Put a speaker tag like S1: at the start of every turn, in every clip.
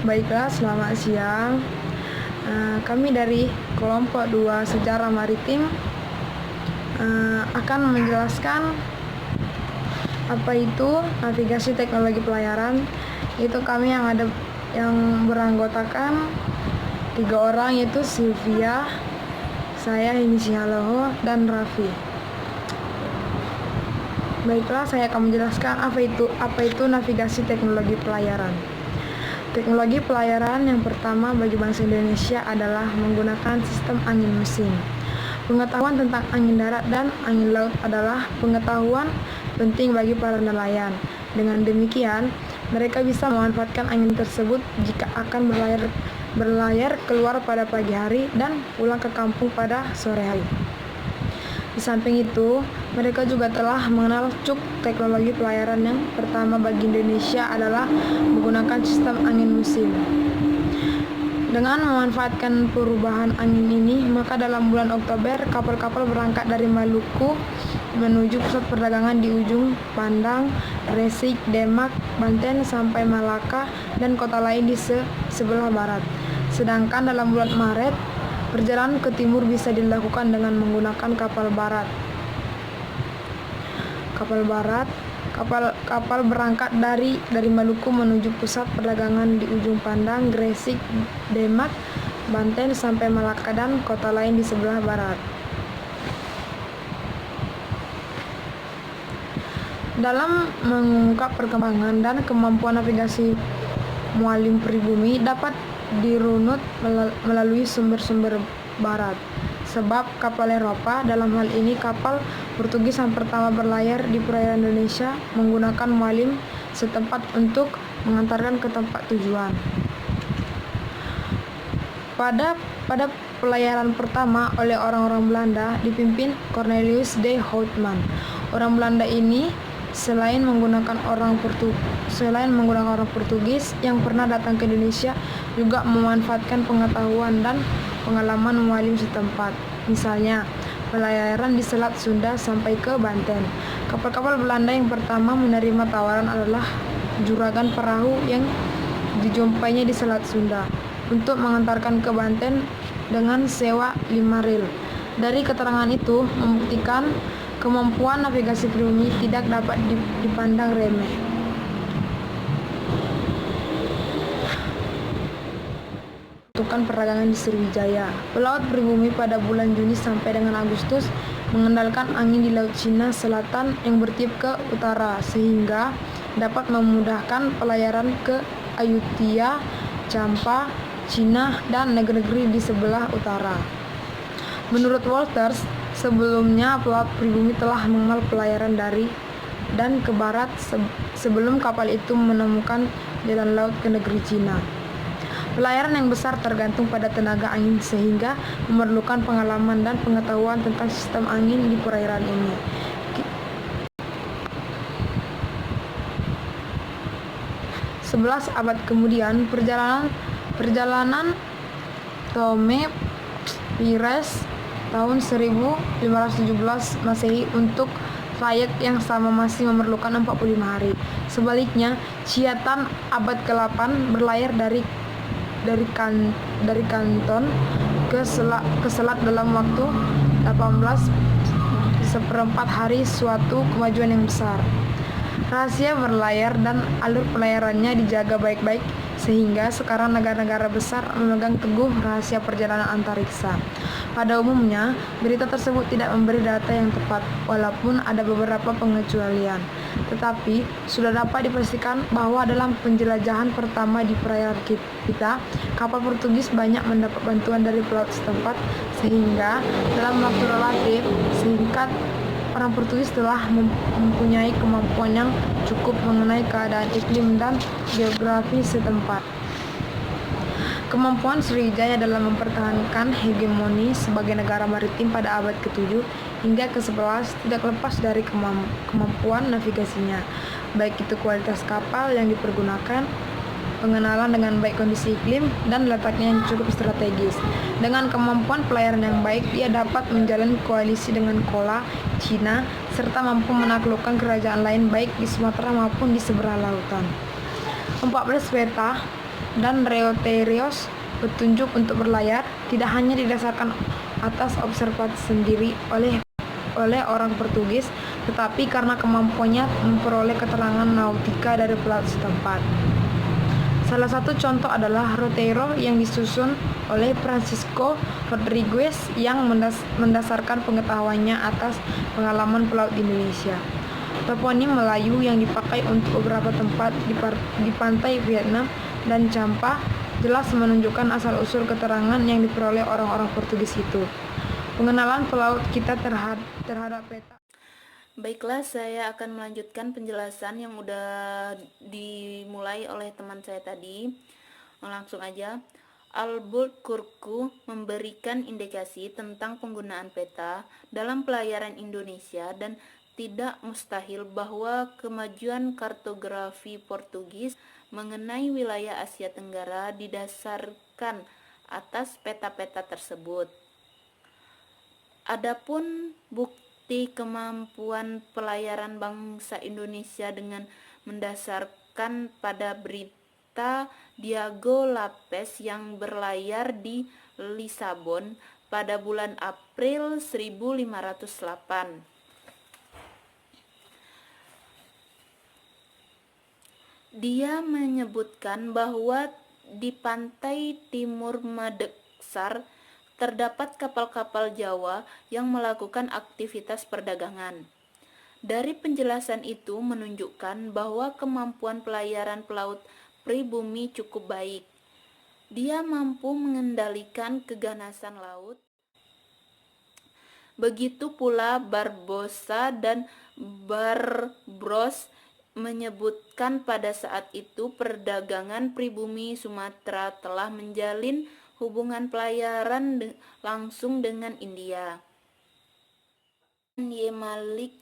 S1: Baiklah, selamat siang. Kami dari kelompok 2 Sejarah Maritim akan menjelaskan apa itu navigasi teknologi pelayaran. Itu kami yang beranggotakan 3 orang, yaitu Sylvia, saya inisial dan Raffi. Baiklah, saya akan menjelaskan apa itu navigasi teknologi pelayaran. Teknologi pelayaran yang pertama bagi bangsa Indonesia adalah menggunakan sistem angin mesin. Pengetahuan tentang angin darat dan angin laut adalah pengetahuan penting bagi para nelayan. Dengan demikian, mereka bisa memanfaatkan angin tersebut jika akan berlayar keluar pada pagi hari dan pulang ke kampung pada sore hari. Di samping itu, mereka juga telah mengenal cuk teknologi pelayaran yang pertama bagi Indonesia adalah menggunakan sistem angin musim. Dengan memanfaatkan perubahan angin ini, maka dalam bulan Oktober, kapal-kapal berangkat dari Maluku menuju pusat perdagangan di ujung Pandang, Gresik, Demak, Banten sampai Malaka dan kota lain di sebelah barat. Sedangkan dalam bulan Maret, perjalanan ke timur bisa dilakukan dengan menggunakan kapal barat. Kapal berangkat dari Maluku menuju pusat perdagangan di ujung Pandang, Gresik, Demak, Banten sampai Malaka dan kota lain di sebelah barat. Dalam mengungkap perkembangan dan kemampuan navigasi mualim pribumi dapat dirunut melalui sumber-sumber barat, sebab kapal Eropa, dalam hal ini kapal Portugis yang pertama berlayar di perairan Indonesia, menggunakan mualim setempat untuk mengantarkan ke tempat tujuan. Pada pelayaran pertama oleh orang-orang Belanda dipimpin Cornelius de Houtman. Orang Belanda ini selain menggunakan orang Portugis yang pernah datang ke Indonesia, juga memanfaatkan pengetahuan dan pengalaman mualim setempat. Misalnya, pelayaran di Selat Sunda sampai ke Banten. Kapal-kapal Belanda yang pertama menerima tawaran adalah juragan perahu yang dijumpainya di Selat Sunda untuk mengantarkan ke Banten dengan sewa 5 ril. Dari keterangan itu membuktikan kemampuan navigasi pribumi tidak dapat dipandang remeh. Pembentukan perdagangan di Sriwijaya. Pelaut pribumi pada bulan Juni sampai dengan Agustus mengandalkan angin di Laut Cina Selatan yang bertiup ke utara sehingga dapat memudahkan pelayaran ke Ayutthaya, Champa, Cina, dan negeri-negeri di sebelah utara. Menurut Walters, sebelumnya pelaut pribumi telah mengenal pelayaran dari dan ke barat sebelum kapal itu menemukan jalan laut ke negeri Cina. Pelayaran yang besar tergantung pada tenaga angin sehingga memerlukan pengalaman dan pengetahuan tentang sistem angin di perairan ini. Sebelas abad kemudian, perjalanan Tome Pires tahun 1517 Masehi untuk trayek yang sama masih memerlukan 45 hari. Sebaliknya, Ciatan abad ke-8 berlayar dari Kanton ke selat dalam waktu 18 hari, suatu kemajuan yang besar. Rahasia berlayar dan alur pelayarannya dijaga baik-baik sehingga sekarang negara-negara besar memegang teguh rahasia perjalanan antariksa. Pada umumnya, berita tersebut tidak memberi data yang tepat, walaupun ada beberapa pengecualian. Tetapi, sudah dapat dipastikan bahwa dalam penjelajahan pertama di perairan kita, kapal Portugis banyak mendapat bantuan dari pelaut setempat, sehingga dalam waktu relatif singkat, orang Portugis telah mempunyai kemampuan yang cukup mengenai keadaan iklim dan geografi setempat. Kemampuan Sriwijaya dalam mempertahankan hegemoni sebagai negara maritim pada abad ke-7 hingga ke-11 tidak lepas dari kemampuan navigasinya, baik itu kualitas kapal yang dipergunakan, pengenalan dengan baik kondisi iklim, dan letaknya yang cukup strategis. Dengan kemampuan pelayaran yang baik, dia dapat menjalin koalisi dengan Kola, Cina, serta mampu menaklukkan kerajaan lain baik di Sumatera maupun di seberang lautan. 14 peta dan Reuterios petunjuk untuk berlayar tidak hanya didasarkan atas observasi sendiri oleh orang Portugis, tetapi karena kemampuannya memperoleh keterangan nautika dari pelaut setempat. Salah satu contoh adalah roteiro yang disusun oleh Francisco Rodriguez yang mendasarkan pengetahuannya atas pengalaman pelaut di Indonesia. Toponim Melayu yang dipakai untuk beberapa tempat di pantai Vietnam dan Champa jelas menunjukkan asal-usul keterangan yang diperoleh orang-orang Portugis itu. Pengenalan pelaut kita terhadap peta.
S2: Baiklah, saya akan melanjutkan penjelasan yang udah dimulai oleh teman saya tadi. Langsung aja. Albuquerque memberikan indikasi tentang penggunaan peta dalam pelayaran Indonesia dan tidak mustahil bahwa kemajuan kartografi Portugis mengenai wilayah Asia Tenggara didasarkan atas peta-peta tersebut. Adapun bukti kemampuan pelayaran bangsa Indonesia dengan mendasarkan pada berita Diego Lopez yang berlayar di Lisabon pada bulan April 1508. Dia menyebutkan bahwa di pantai timur Makassar terdapat kapal-kapal Jawa yang melakukan aktivitas perdagangan. Dari penjelasan itu menunjukkan bahwa kemampuan pelayaran pelaut pribumi cukup baik. Dia mampu mengendalikan keganasan laut. Begitu pula Barbosa dan Barbros menyebutkan pada saat itu perdagangan pribumi Sumatera telah menjalin hubungan pelayaran langsung dengan India. Y. Malik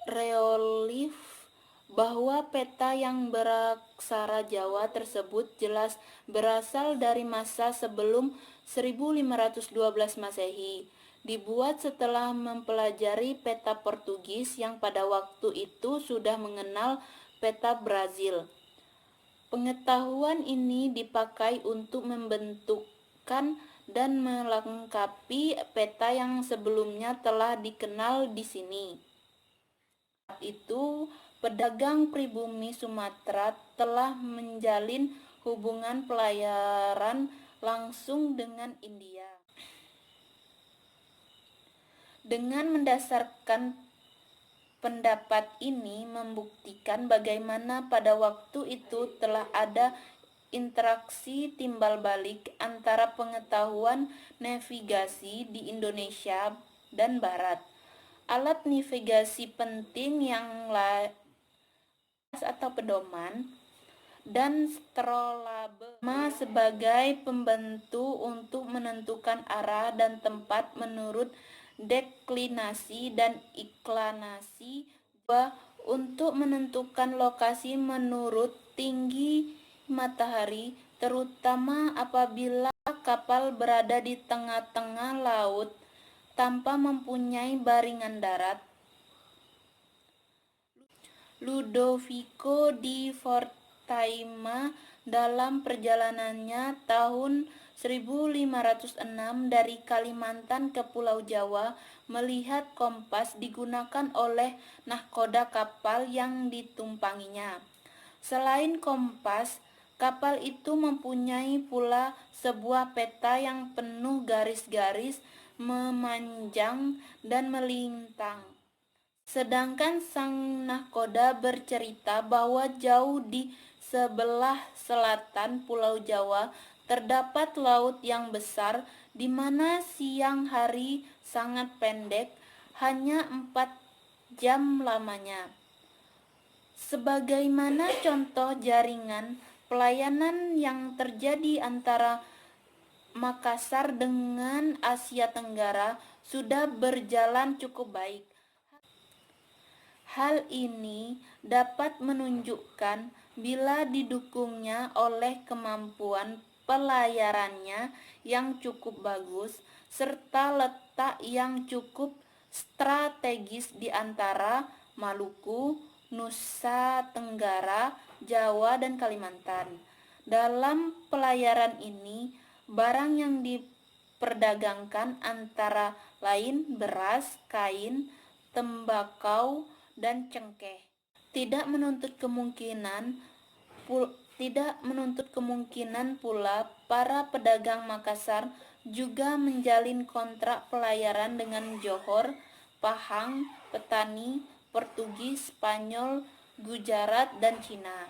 S2: relief bahwa peta yang beraksara Jawa tersebut jelas berasal dari masa sebelum 1512 Masehi, dibuat setelah mempelajari peta Portugis yang pada waktu itu sudah mengenal peta Brazil. Pengetahuan ini dipakai untuk membentuk dan melengkapi peta yang sebelumnya telah dikenal di sini. Saat itu, pedagang pribumi Sumatera telah menjalin hubungan pelayaran langsung dengan India. Dengan mendasarkan pendapat ini membuktikan bagaimana pada waktu itu telah ada interaksi timbal balik antara pengetahuan navigasi di Indonesia dan Barat. Alat navigasi penting yang lain atau pedoman dan strobel sebagai pembantu untuk menentukan arah dan tempat menurut deklinasi dan iklinasi, untuk menentukan lokasi menurut tinggi matahari, terutama apabila kapal berada di tengah-tengah laut tanpa mempunyai baringan darat. Ludovico di Fortaima dalam perjalanannya tahun 1506 dari Kalimantan ke Pulau Jawa melihat kompas digunakan oleh nahkoda kapal yang ditumpanginya. Selain kompas, kapal itu mempunyai pula sebuah peta yang penuh garis-garis memanjang dan melintang. Sedangkan sang nahkoda bercerita bahwa jauh di sebelah selatan Pulau Jawa terdapat laut yang besar di mana siang hari sangat pendek, hanya 4 jam lamanya. Sebagaimana contoh jaringan pelayanan yang terjadi antara Makassar dengan Asia Tenggara sudah berjalan cukup baik. Hal ini dapat menunjukkan bila didukungnya oleh kemampuan pelayarannya yang cukup bagus serta letak yang cukup strategis di antara Maluku, Nusa Tenggara, Jawa, dan Kalimantan. Dalam pelayaran ini, barang yang diperdagangkan antara lain beras, kain, tembakau, dan cengkeh. Tidak menuntut kemungkinan pula para pedagang Makassar juga menjalin kontrak pelayaran dengan Johor, Pahang, petani, Portugis, Spanyol, Gujarat, dan Cina.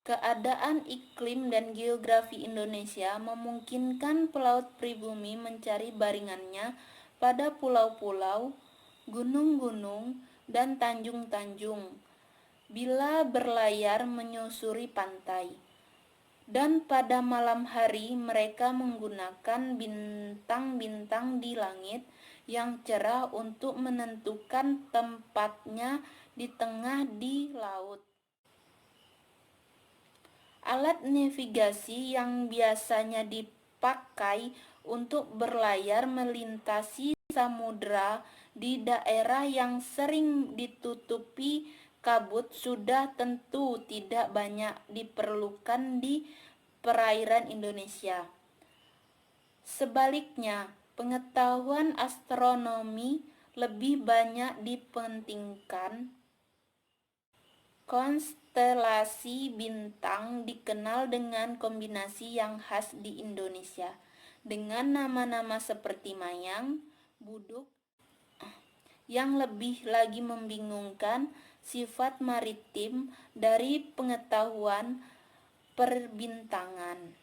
S2: Keadaan iklim dan geografi Indonesia memungkinkan pelaut pribumi mencari baringannya pada pulau-pulau, gunung-gunung, dan tanjung-tanjung bila berlayar menyusuri pantai. Dan pada malam hari mereka menggunakan bintang-bintang di langit yang cerah untuk menentukan tempatnya di tengah di laut. Alat navigasi yang biasanya dipakai untuk berlayar melintasi samudera di daerah yang sering ditutupi kabut sudah tentu tidak banyak diperlukan di perairan Indonesia. Sebaliknya, pengetahuan astronomi lebih banyak dipentingkan. Konstelasi bintang dikenal dengan kombinasi yang khas di Indonesia, dengan nama-nama seperti Mayang, Buduk. Yang lebih lagi membingungkan, sifat maritim dari pengetahuan perbintangan.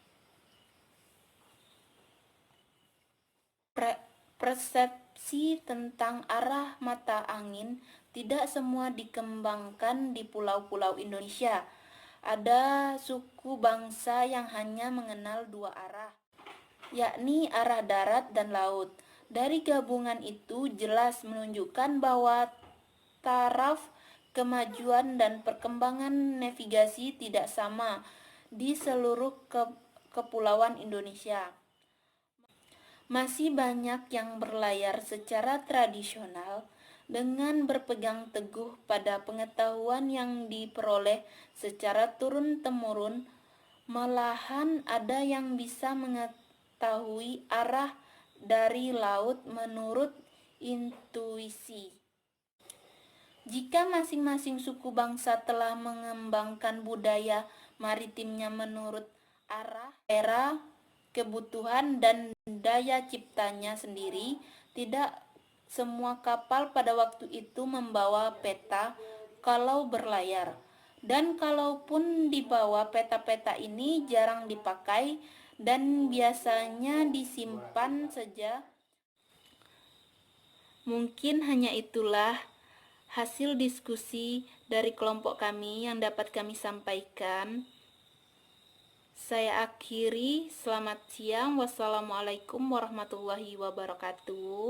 S2: Persepsi tentang arah mata angin tidak semua dikembangkan di pulau-pulau Indonesia. Ada suku bangsa yang hanya mengenal dua arah, yakni arah darat dan laut. Dari gabungan itu jelas menunjukkan bahwa taraf kemajuan dan perkembangan navigasi tidak sama di seluruh kepulauan Indonesia. Masih banyak yang berlayar secara tradisional dengan berpegang teguh pada pengetahuan yang diperoleh secara turun-temurun. Malahan ada yang bisa mengetahui arah dari laut menurut intuisi. Jika masing-masing suku bangsa telah mengembangkan budaya maritimnya menurut arah, daerah, kebutuhan, dan daya ciptanya sendiri, tidak semua kapal pada waktu itu membawa peta kalau berlayar. Dan kalaupun dibawa, peta-peta ini jarang dipakai dan biasanya disimpan saja. Mungkin hanya itulah hasil diskusi dari kelompok kami yang dapat kami sampaikan. Saya akhiri, selamat siang, wassalamualaikum warahmatullahi wabarakatuh.